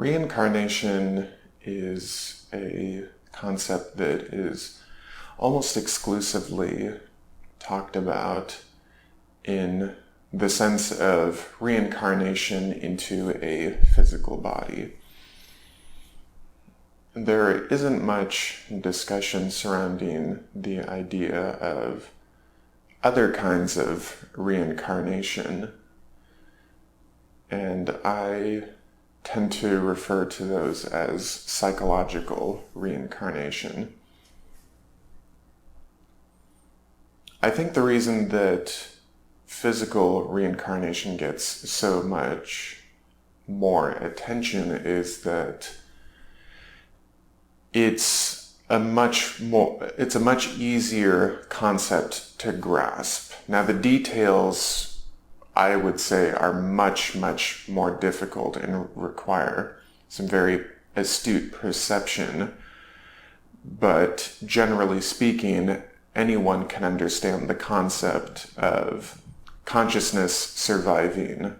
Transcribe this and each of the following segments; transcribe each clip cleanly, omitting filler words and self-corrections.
Reincarnation is a concept that is almost exclusively talked about in the sense of reincarnation into a physical body. There isn't much discussion surrounding the idea of other kinds of reincarnation, and I tend to refer to those as psychological reincarnation. I think the reason that physical reincarnation gets so much more attention is that it's a much easier concept to grasp. Now, the details, I would say, are much more difficult and require some very astute perception, but generally speaking, anyone can understand the concept of consciousness surviving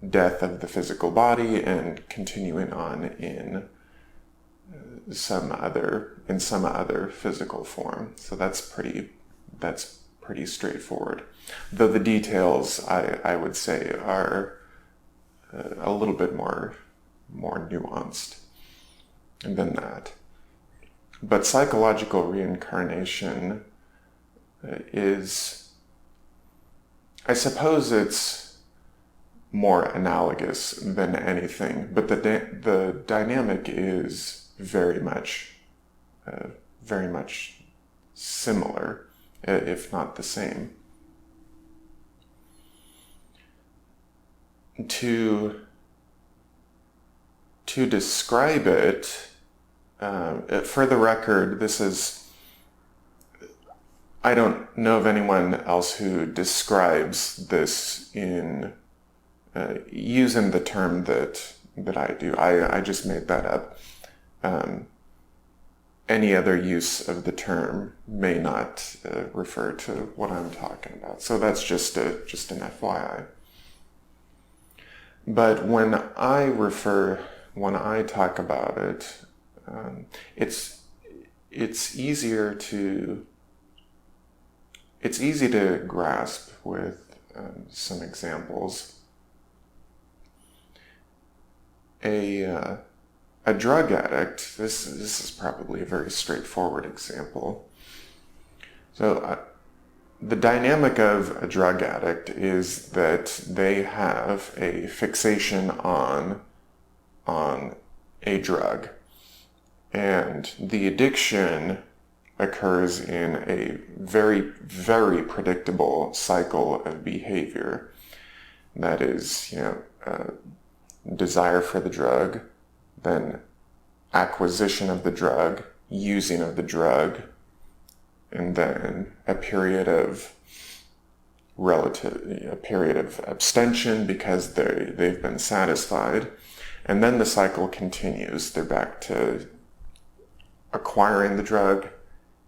death of the physical body and continuing on in some other physical form. So that's pretty straightforward. Though the details, I would say, are a little bit more nuanced than that. But psychological reincarnation is, I suppose it's more analogous than anything, but the dynamic is very much similar, if not the same. To describe it, for the record, this is, I don't know of anyone else who describes this in using the term that I do. I just made that up. Any other use of the term may not refer to what I'm talking about. So that's just an FYI. But when I talk about it, it's easy to grasp with some examples. A drug addict, this is probably a very straightforward example. So the dynamic of a drug addict is that they have a fixation on a drug, and the addiction occurs in a very predictable cycle of behavior. That is, desire for the drug, then acquisition of the drug, using of the drug, and then a period of abstention because they've been satisfied, and then the cycle continues. They're back to acquiring the drug,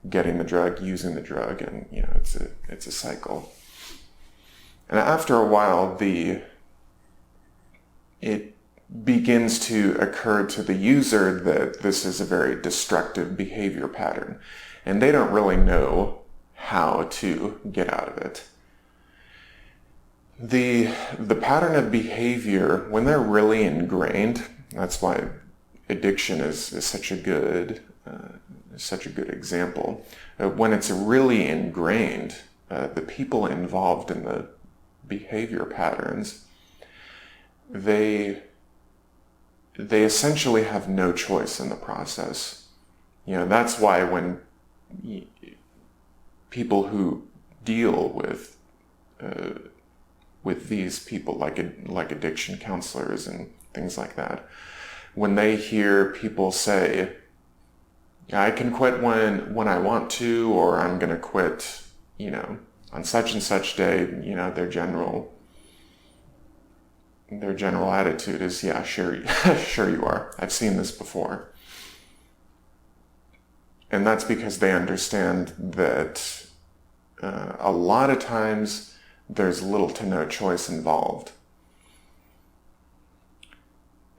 getting the drug, using the drug, and it's a cycle. And after a while, it begins to occur to the user that this is a very destructive behavior pattern, and they don't really know how to get out of it. The pattern of behavior, when they're really ingrained, that's why addiction is such a good example. When it's really ingrained, the people involved in the behavior patterns, they essentially have no choice in the process. That's why when people who deal with these people, like addiction counselors and things like that, when they hear people say, I can quit when I want to, or I'm going to quit, on such and such day, their general attitude is, yeah, sure you are. I've seen this before. And that's because they understand that a lot of times there's little to no choice involved.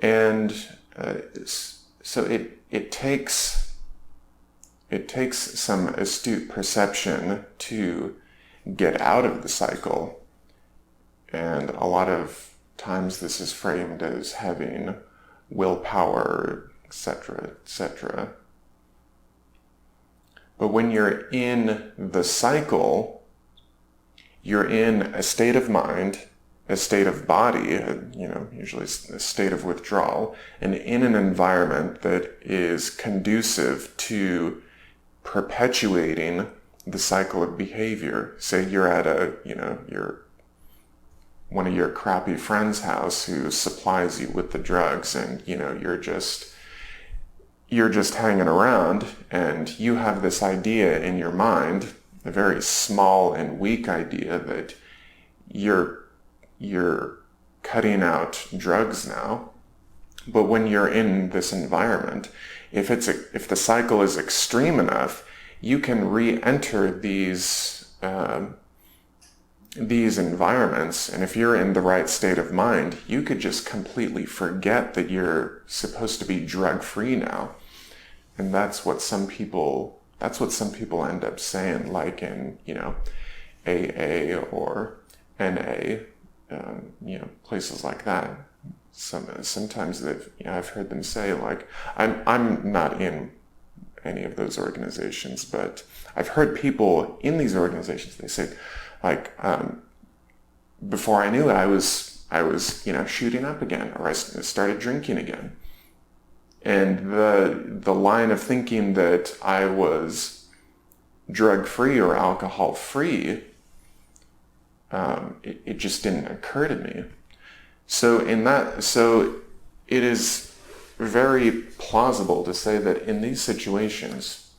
And So it takes some astute perception to get out of the cycle, and a lot of times this is framed as having willpower, etc., etc. But when you're in the cycle, you're in a state of mind, a state of body, usually a state of withdrawal, and in an environment that is conducive to perpetuating the cycle of behavior. Say you're at one of your crappy friend's house who supplies you with the drugs, and you're just hanging around, and you have this idea in your mind, a very small and weak idea, that you're cutting out drugs now. But when you're in this environment, if the cycle is extreme enough, you can re-enter these environments, and if you're in the right state of mind, you could just completely forget that you're supposed to be drug-free now. And that's what some people end up saying, like in AA or NA, places like that. Sometimes I've heard them say, like, I'm not in any of those organizations, but I've heard people in these organizations, they say, like, before I knew it, I was shooting up again, or I started drinking again. And the line of thinking that I was drug-free or alcohol-free, it just didn't occur to me. So it is very plausible to say that in these situations,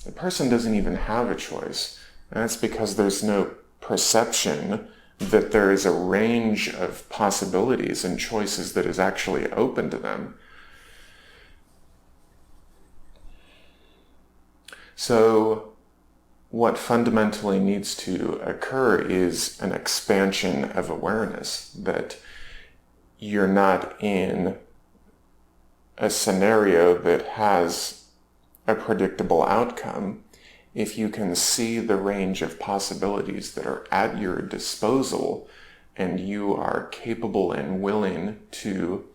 the person doesn't even have a choice. And that's because there's no perception that there is a range of possibilities and choices that is actually open to them. So what fundamentally needs to occur is an expansion of awareness, that you're not in a scenario that has a predictable outcome. If you can see the range of possibilities that are at your disposal, and you are capable and willing to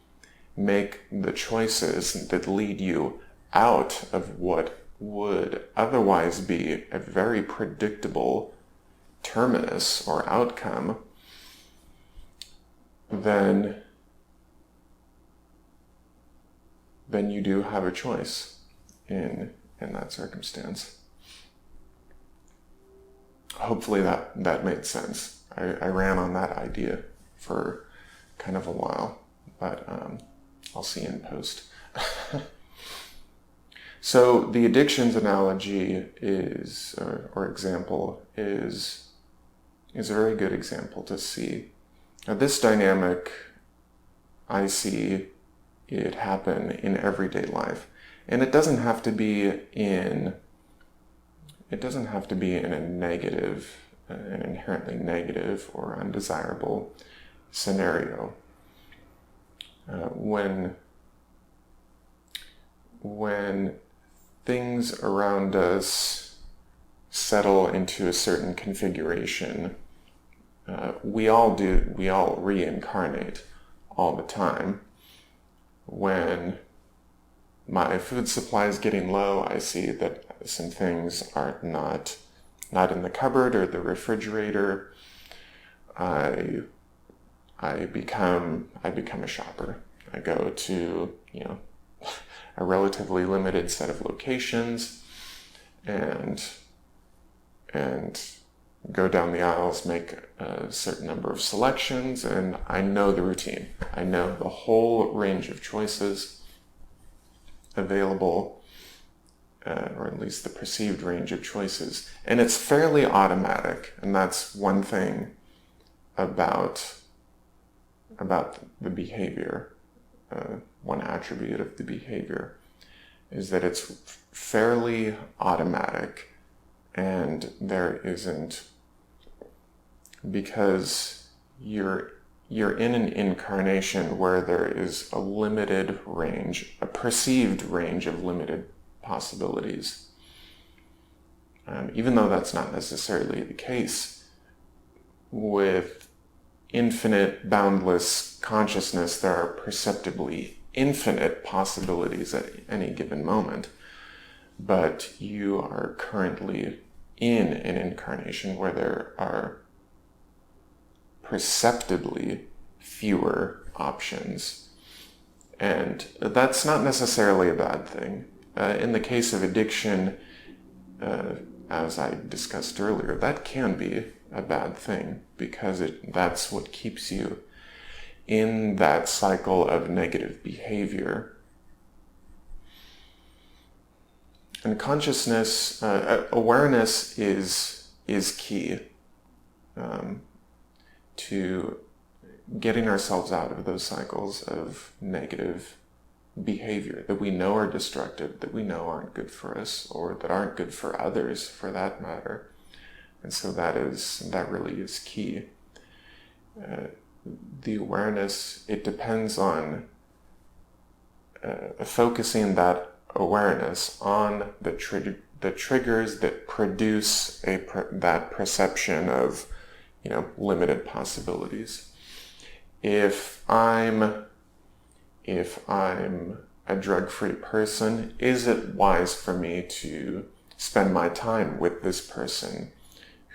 make the choices that lead you out of what would otherwise be a very predictable terminus or outcome, then you do have a choice in that circumstance. Hopefully that made sense. I ran on that idea for kind of a while, but I'll see in post. So the addictions analogy or example is a very good example to see. Now this dynamic, I see it happen in everyday life, and it doesn't have to be in a negative, an inherently negative or undesirable scenario. When things around us settle into a certain configuration, we all reincarnate all the time. When my food supply is getting low, I see that some things are not in the cupboard or the refrigerator. I become a shopper. I go to a relatively limited set of locations, and go down the aisles, make a certain number of selections, and I know the routine. I know the whole range of choices available, or at least the perceived range of choices. And it's fairly automatic, and that's one thing about the behavior. One attribute of the behavior is that it's fairly automatic, and there isn't, because you're you're in an incarnation where there is a limited range, a perceived range of limited possibilities. Even though that's not necessarily the case, with infinite, boundless consciousness, there are perceptibly infinite possibilities at any given moment. But you are currently in an incarnation where there are perceptibly fewer options. And that's not necessarily a bad thing. In the case of addiction, as I discussed earlier, that can be a bad thing because that's what keeps you in that cycle of negative behavior. And consciousness, awareness is key to getting ourselves out of those cycles of negative behavior that we know are destructive, that we know aren't good for us, or that aren't good for others for that matter. And so that really is key. The awareness, it depends on focusing that awareness on the triggers that produce that perception of, limited possibilities. If I'm a drug-free person, is it wise for me to spend my time with this person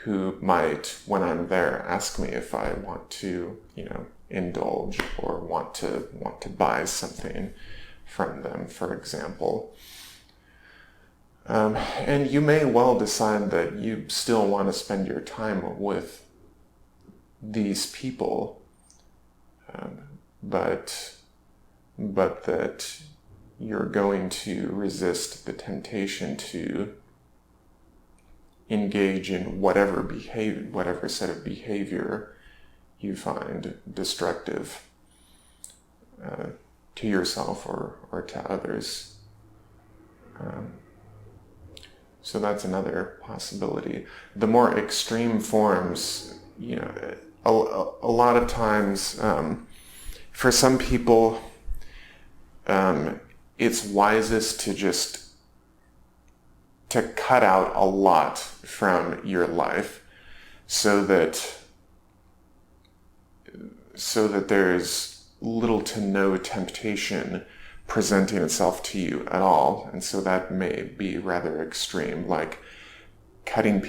who might, when I'm there, ask me if I want to, indulge or want to buy something from them, for example. And you may well decide that you still want to spend your time with these people, but that you're going to resist the temptation to engage in whatever set of behavior you find destructive to yourself or to others. So that's another possibility. The more extreme forms, a lot of times, for some people, it's wisest to cut out a lot from your life so that there's little to no temptation presenting itself to you at all. And so that may be rather extreme, like cutting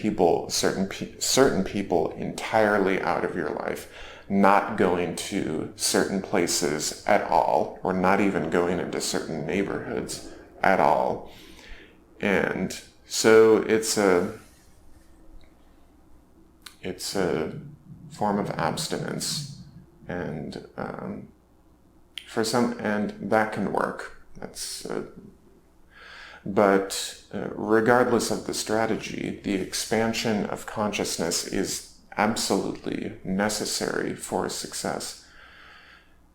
certain people entirely out of your life, not going to certain places at all, or not even going into certain neighborhoods at all. And so it's a form of abstinence, and for some, and that can work. But regardless of the strategy, the expansion of consciousness is absolutely necessary for success.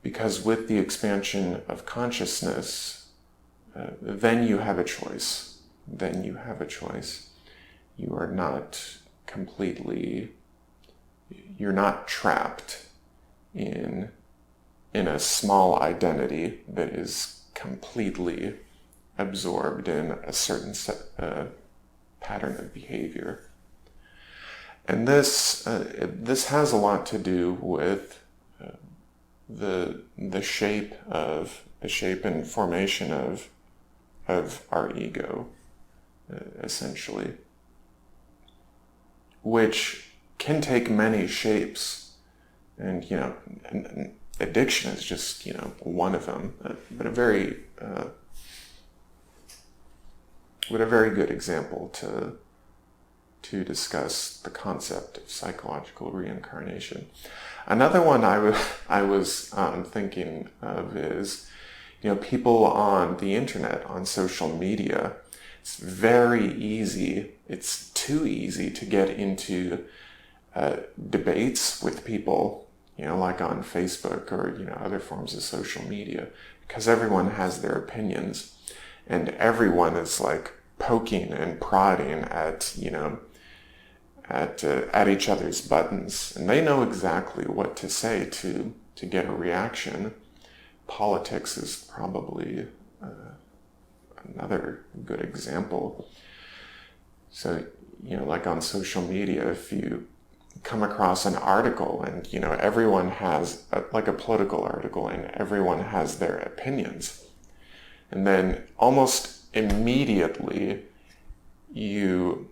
Because with the expansion of consciousness, then you have a choice. You are not you're not trapped in a small identity that is completely absorbed in a certain pattern of behavior. And this has a lot to do with the shape and formation of our ego, essentially, which can take many shapes. And addiction is just one of them, but a very good example to discuss the concept of psychological reincarnation. Another one I was thinking of is, people on the internet, on social media. It's very easy. It's too easy to get into debates with people, like on Facebook or other forms of social media, because everyone has their opinions, and everyone is like poking and prodding at each other's buttons, and they know exactly what to say to get a reaction. Politics is probably another good example. So, like on social media, if you come across an article and, everyone has, like a political article, and everyone has their opinions, and then almost immediately you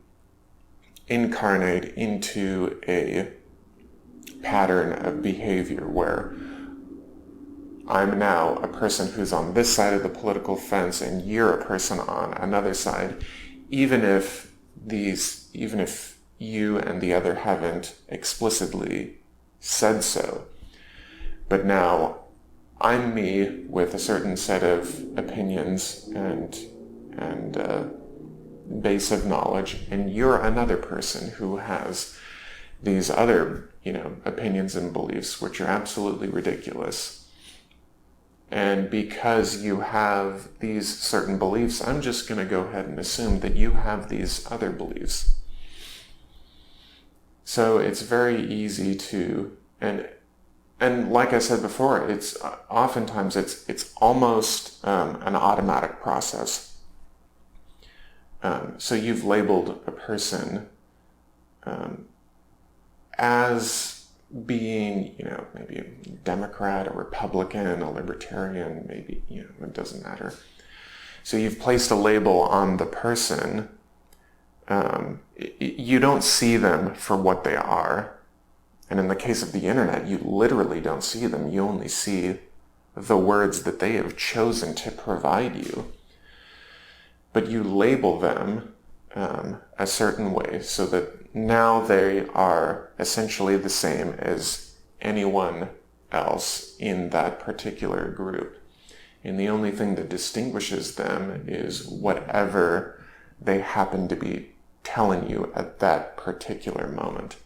incarnate into a pattern of behavior where I'm now a person who's on this side of the political fence and you're a person on another side, even if you and the other haven't explicitly said so. But now I'm me with a certain set of opinions and base of knowledge, and you're another person who has these other, opinions and beliefs, which are absolutely ridiculous. And because you have these certain beliefs, I'm just going to go ahead and assume that you have these other beliefs. So it's very easy to, and like I said before, it's oftentimes it's almost an automatic process. So you've labeled a person as being, maybe a Democrat, a Republican, a Libertarian, maybe, it doesn't matter. So you've placed a label on the person. You don't see them for what they are. And in the case of the internet, you literally don't see them. You only see the words that they have chosen to provide you. But you label them a certain way so that now they are essentially the same as anyone else in that particular group. And the only thing that distinguishes them is whatever they happen to be telling you at that particular moment.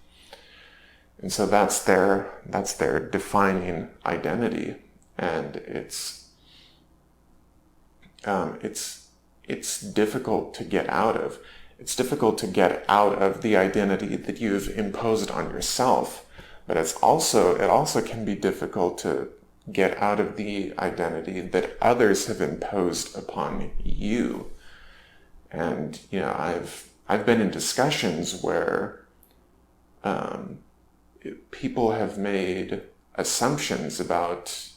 And so that's their defining identity. And it's difficult to get out of. It's difficult to get out of the identity that you've imposed on yourself, but it also can be difficult to get out of the identity that others have imposed upon you. And I've been in discussions where people have made assumptions about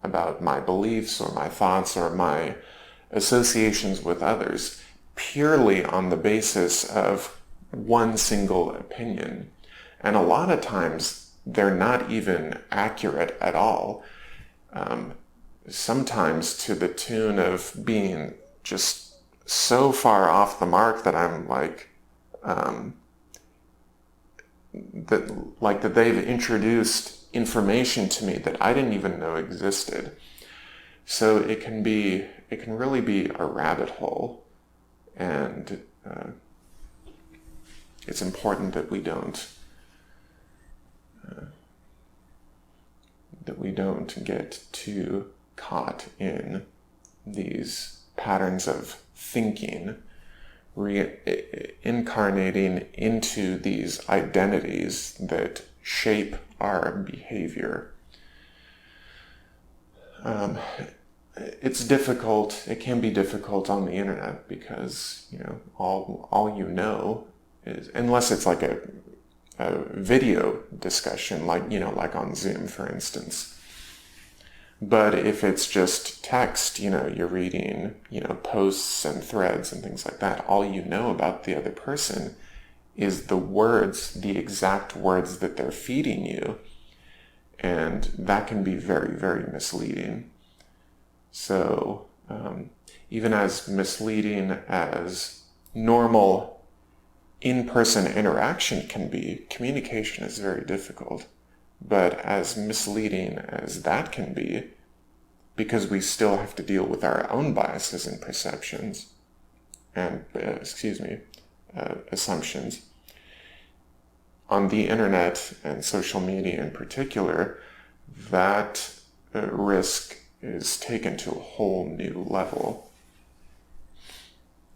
my beliefs or my thoughts or my associations with others purely on the basis of one single opinion. And a lot of times they're not even accurate at all. Sometimes to the tune of being just so far off the mark that I'm like, that they've introduced information to me that I didn't even know existed. So it can really be a rabbit hole, and it's important that we don't get too caught in these patterns of thinking, reincarnating into these identities that shape our behavior. It's difficult. It can be difficult on the internet because all you know is, unless it's like a video discussion, like on Zoom, for instance. But if it's just text, you're reading, posts and threads and things like that, all you know about the other person is the words, the exact words that they're feeding you. And that can be very, very misleading. So even as misleading as normal in-person interaction can be, communication is very difficult. But as misleading as that can be, because we still have to deal with our own biases and perceptions and, assumptions, on the internet and social media in particular, that risk is taken to a whole new level.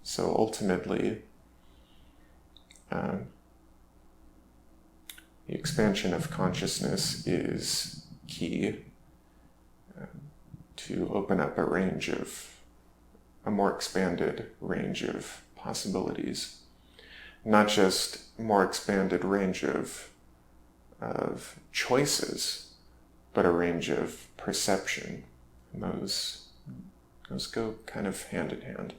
So ultimately, you expansion of consciousness is key to open up a more expanded range of possibilities. Not just more expanded range of choices, but a range of perception. And those go kind of hand in hand.